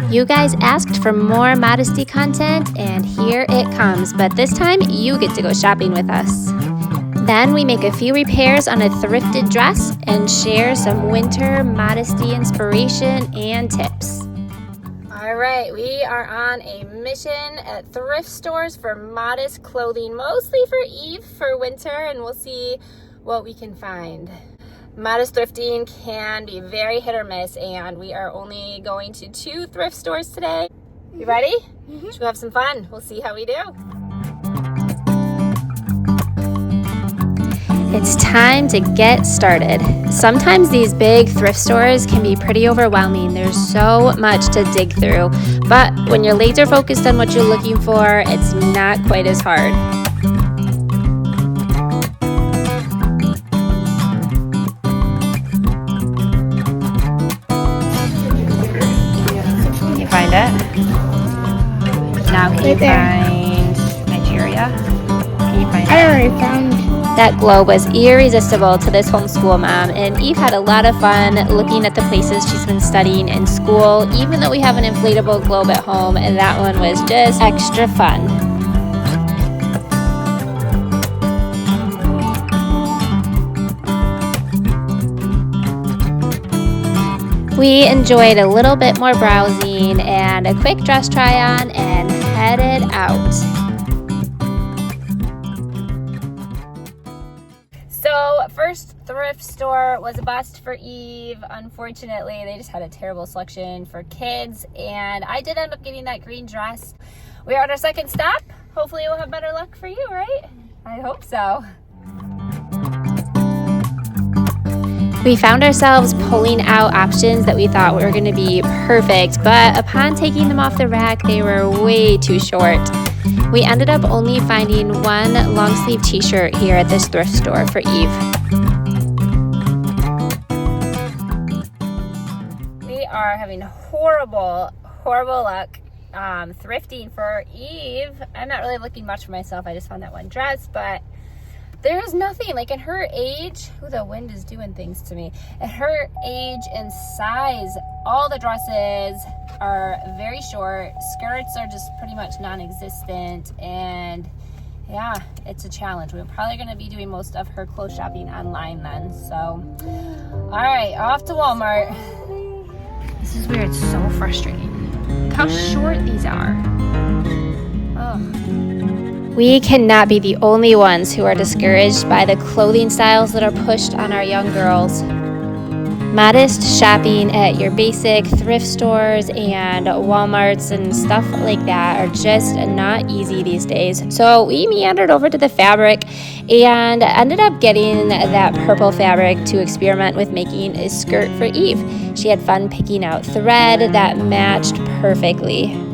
You guys asked for more Modesty content, and here it comes, but this time you get to go shopping with us. Then we make a few repairs on a thrifted dress and share some winter Modesty inspiration and tips. All right, we are on a mission at thrift stores for modest clothing, mostly for Eve for winter, and we'll see what we can find. Modest thrifting can be very hit or miss, and we are only going to 2 thrift stores today. You ready? Mm-hmm. Should we have some fun? We'll see how we do. It's time to get started. Sometimes these big thrift stores can be pretty overwhelming. There's so much to dig through, but when you're laser focused on what you're looking for, it's not quite as hard. Can you find it? Now can you find Nigeria? Can you find it? I already found. That glow was irresistible to this homeschool mom, and Eve had a lot of fun looking at the places she's been studying in school. Even though we have an inflatable globe at home, and that one was just extra fun. We enjoyed a little bit more browsing and a quick dress try on and headed out. So first thrift store was a bust for Eve. Unfortunately, they just had a terrible selection for kids, and I did end up getting that green dress. We are at our second stop. Hopefully we'll have better luck for you, right? I hope so. We found ourselves pulling out options that we thought were going to be perfect, but upon taking them off the rack, they were way too short. We ended up only finding one long sleeve t-shirt here at this thrift store for Eve. We are having horrible luck thrifting for Eve. I'm not really looking much for myself. I just found that one dress, but there's nothing, like in her age, the wind is doing things to me. At her age and size, all the dresses are very short. Skirts are just pretty much non-existent, and yeah, it's a challenge. We're probably gonna be doing most of her clothes shopping online then, so. All right, off to Walmart. This is weird, it's so frustrating. Look how short these are. Oh. We cannot be the only ones who are discouraged by the clothing styles that are pushed on our young girls. Modest shopping at your basic thrift stores and Walmarts and stuff like that are just not easy these days. So we meandered over to the fabric and ended up getting that purple fabric to experiment with making a skirt for Eve. She had fun picking out thread that matched perfectly.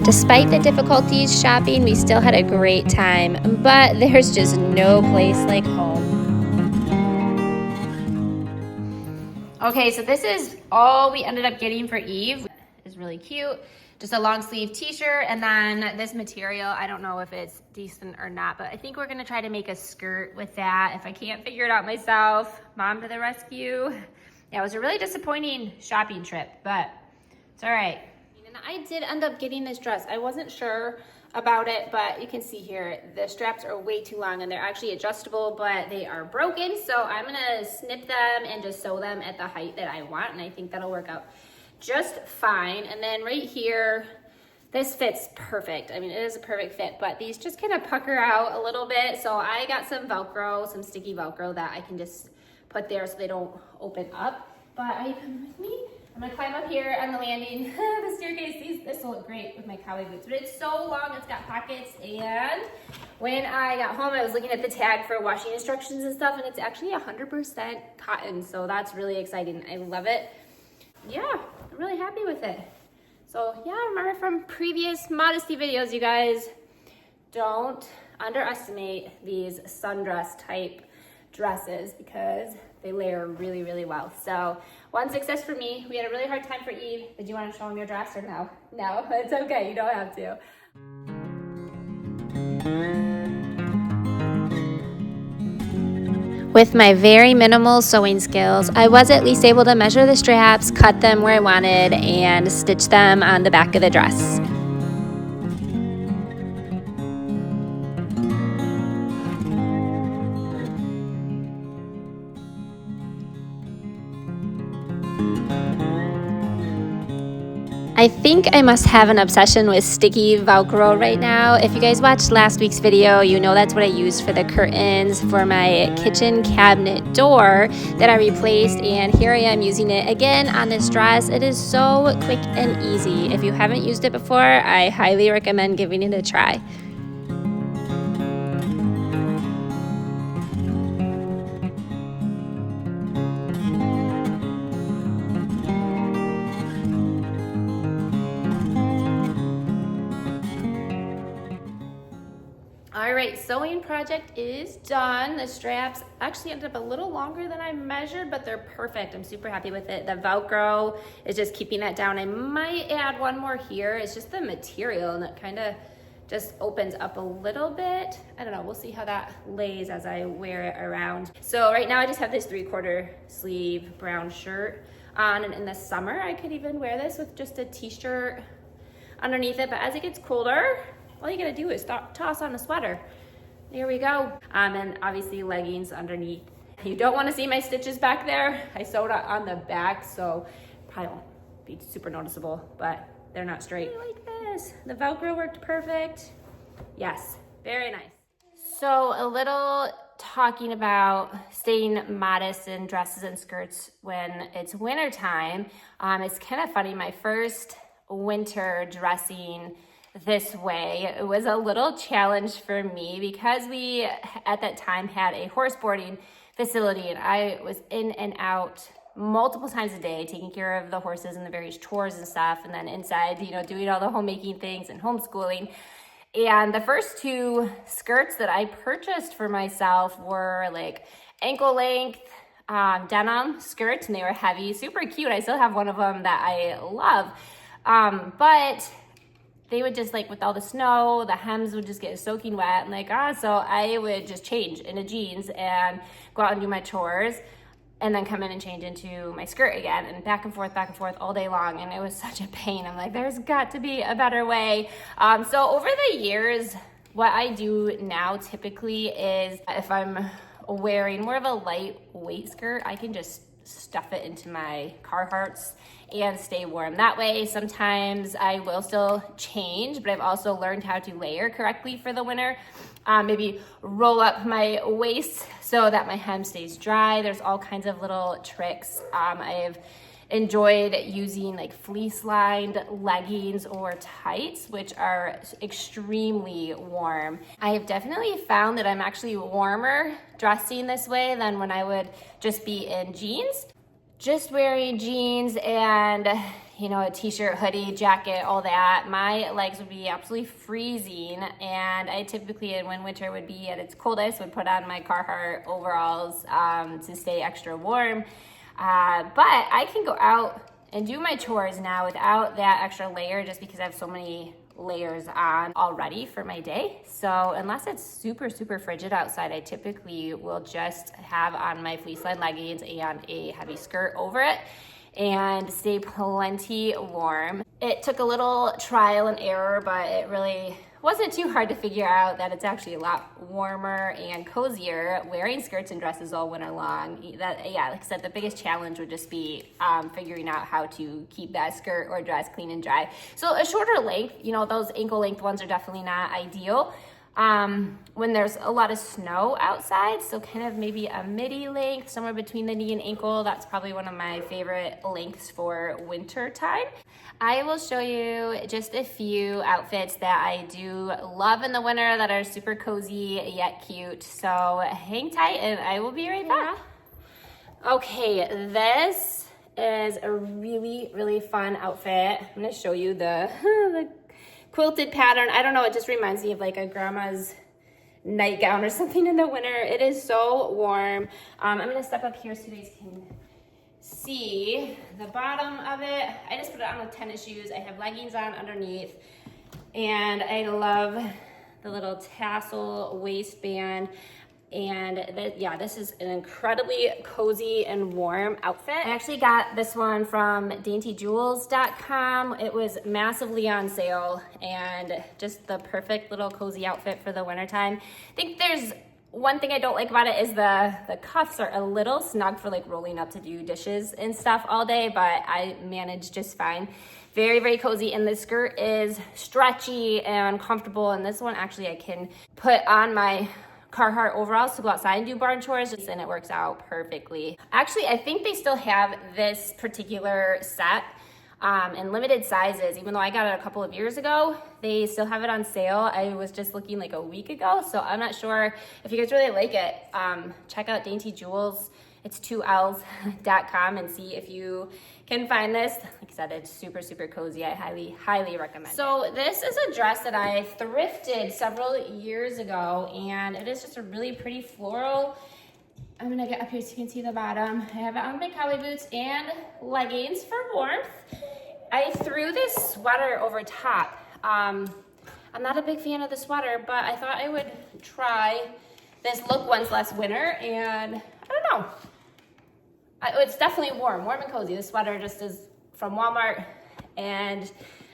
Despite the difficulties shopping, we still had a great time, but there's just no place like home. Okay, so this is all we ended up getting for Eve. It's really cute. Just a long sleeve t-shirt, and then this material, I don't know if it's decent or not, but I think we're gonna try to make a skirt with that. If I can't figure it out myself, mom to the rescue. Yeah, it was a really disappointing shopping trip, but it's all right. I did end up getting this dress. I wasn't sure about it, but you can see here, the straps are way too long and they're actually adjustable, but they are broken. So I'm gonna snip them and just sew them at the height that I want. And I think that'll work out just fine. And then right here, this fits perfect. I mean, it is a perfect fit, but these just kind of pucker out a little bit. So I got some Velcro, some sticky Velcro that I can just put there so they don't open up. But are you coming with me? I'm gonna climb up here on the landing. The staircase, this will look great with my cowboy boots, but it's so long, it's got pockets. And when I got home, I was looking at the tag for washing instructions and stuff, and it's actually 100% cotton, so that's really exciting. I love it. Yeah, I'm really happy with it. So yeah, remember from previous Modesty videos, you guys, don't underestimate these sundress type dresses because they layer really, really well. So one success for me. We had a really hard time for Eve. Did you want to show them your dress or no? No, it's okay. You don't have to. With my very minimal sewing skills, I was at least able to measure the straps, cut them where I wanted, and stitch them on the back of the dress. I think I must have an obsession with sticky Velcro right now. If you guys watched last week's video, you know that's what I used for the curtains for my kitchen cabinet door that I replaced, and here I am using it again on this dress. It is so quick and easy. If you haven't used it before, I highly recommend giving it a try. All right, sewing project is done. The straps actually ended up a little longer than I measured, but they're perfect. I'm super happy with it. The Velcro is just keeping that down. I might add one more here. It's just the material, and it kind of just opens up a little bit. I don't know, we'll see how that lays as I wear it around. So right now I just have this 3/4 sleeve brown shirt on, and in the summer I could even wear this with just a t-shirt underneath it, but as it gets colder, all you gotta do is toss on a sweater. There we go. And obviously leggings underneath. You don't wanna see my stitches back there. I sewed on the back, so probably won't be super noticeable, but they're not straight. I like this. The Velcro worked perfect. Yes, very nice. So a little talking about staying modest in dresses and skirts when it's winter time. It's kind of funny, my first winter dressing this way, it was a little challenge for me because we at that time had a horse boarding facility, and I was in and out multiple times a day taking care of the horses and the various chores and stuff, and then inside, you know, doing all the homemaking things and homeschooling. And the first 2 skirts that I purchased for myself were like ankle length denim skirts, and they were heavy, super cute. I still have one of them that I love, but they would just, like, with all the snow, the hems would just get soaking wet, and like, so I would just change into jeans and go out and do my chores, and then come in and change into my skirt again, and back and forth all day long, and it was such a pain. I'm like, there's got to be a better way. So over the years, what I do now typically is if I'm wearing more of a lightweight skirt, I can just stuff it into my Carhartts and stay warm that way. Sometimes I will still change, but I've also learned how to layer correctly for the winter. Maybe roll up my waist so that my hem stays dry. There's all kinds of little tricks. I've enjoyed using like fleece lined leggings or tights, which are extremely warm. I have definitely found that I'm actually warmer dressing this way than when I would just be in jeans. Just wearing jeans and, you know, a t-shirt, hoodie, jacket, all that, my legs would be absolutely freezing, and I typically, when winter would be at its coldest, would put on my Carhartt overalls to stay extra warm. But I can go out and do my chores now without that extra layer, just because I have so many layers on already for my day. So unless it's super, super frigid outside, I typically will just have on my fleece lined leggings and a heavy skirt over it and stay plenty warm. It took a little trial and error, but it really wasn't too hard to figure out that it's actually a lot warmer and cozier wearing skirts and dresses all winter long. That, yeah, like I said, the biggest challenge would just be figuring out how to keep that skirt or dress clean and dry. So a shorter length, you know, those ankle length ones are definitely not ideal when there's a lot of snow outside. So kind of maybe a midi length, somewhere between the knee and ankle. That's probably one of my favorite lengths for winter time. I will show you just a few outfits that I do love in the winter that are super cozy yet cute. So hang tight and I will be right back. Okay, this is a really, really fun outfit. I'm gonna show you the quilted pattern. I don't know, it just reminds me of like a grandma's nightgown or something in the winter. It is so warm. I'm gonna step up here so you guys can see the bottom of it. I just put it on with tennis shoes. I have leggings on underneath, and I love the little tassel waistband. And this is an incredibly cozy and warm outfit. I actually got this one from daintyjewels.com. It was massively on sale and just the perfect little cozy outfit for the wintertime. I think there's one thing I don't like about it is the cuffs are a little snug for like rolling up to do dishes and stuff all day, but I managed just fine. Very, very cozy, and the skirt is stretchy and comfortable, and this one actually I can put on my Carhartt overalls to go outside and do barn chores, and it works out perfectly. Actually, I think they still have this particular set in limited sizes. Even though I got it a couple of years ago, they still have it on sale. I was just looking like a week ago, so I'm not sure if you guys really like it. Check out Dainty Jewels. It's 2Ls.com and see if you can find this. Like I said, it's super, super cozy. I highly, highly recommend it. So this is a dress that I thrifted several years ago, and it is just a really pretty floral. I'm gonna get up here so you can see the bottom. I have it on my cowboy boots and leggings for warmth. I threw this sweater over top. I'm not a big fan of the sweater, but I thought I would try this look once last winter, and I don't know. It's definitely warm and cozy. The sweater just is from Walmart, and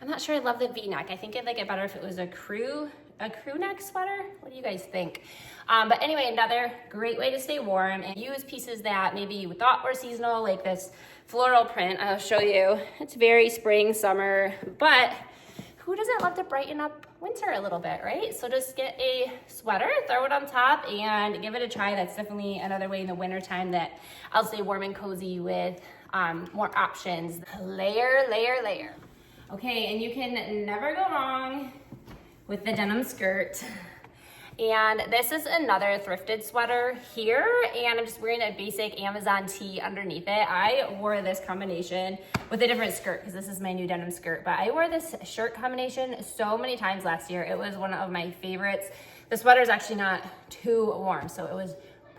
I'm not sure I love the V-neck. I think I'd like it better if it was a crew neck sweater. What do you guys think? But anyway, another great way to stay warm and use pieces that maybe you thought were seasonal, like this floral print. I'll show you. It's very spring, summer, but who doesn't love to brighten up winter a little bit, right? So just get a sweater, throw it on top, and give it a try. That's definitely another way in the wintertime that I'll stay warm and cozy with more options. Layer, layer, layer. Okay, and you can never go wrong with the denim skirt. And this is another thrifted sweater here, and I'm just wearing a basic Amazon tee underneath it. I wore this combination with a different skirt because this is my new denim skirt, but I wore this shirt combination so many times last year. It was one of my favorites. The sweater is actually not too warm, so it was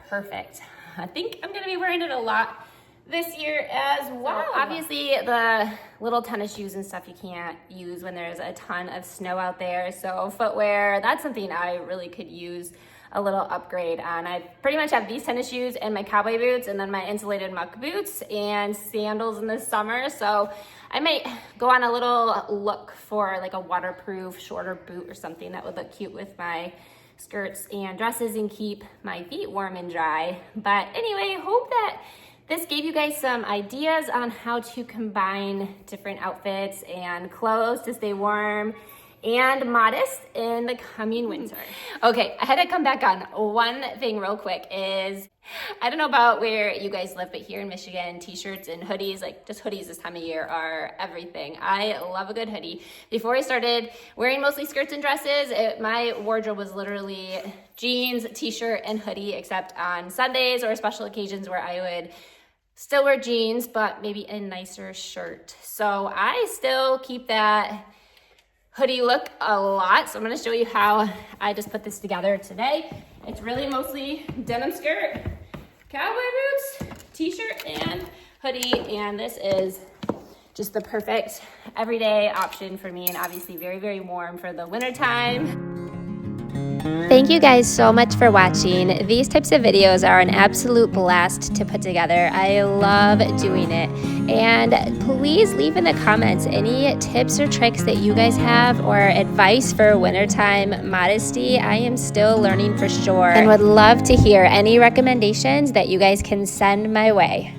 perfect. I think I'm gonna be wearing it a lot this year as well. So obviously the little tennis shoes and stuff you can't use when there's a ton of snow out there. So footwear, that's something I really could use a little upgrade on. I pretty much have these tennis shoes and my cowboy boots, and then my insulated muck boots and sandals in the summer. So I might go on a little look for like a waterproof shorter boot or something that would look cute with my skirts and dresses and keep my feet warm and dry. But anyway, hope that this gave you guys some ideas on how to combine different outfits and clothes to stay warm and modest in the coming winter. Okay, I had to come back on one thing real quick is, I don't know about where you guys live, but here in Michigan, t-shirts and hoodies, like just hoodies this time of year are everything. I love a good hoodie. Before I started wearing mostly skirts and dresses, my wardrobe was literally jeans, t-shirt, and hoodie, except on Sundays or special occasions where I would still wear jeans, but maybe a nicer shirt. So I still keep that hoodie look a lot. So I'm gonna show you how I just put this together today. It's really mostly denim skirt, cowboy boots, t-shirt, and hoodie. And this is just the perfect everyday option for me, and obviously very, very warm for the winter time. Thank you guys so much for watching. These types of videos are an absolute blast to put together. I love doing it. And please leave in the comments any tips or tricks that you guys have or advice for wintertime modesty. I am still learning for sure and would love to hear any recommendations that you guys can send my way.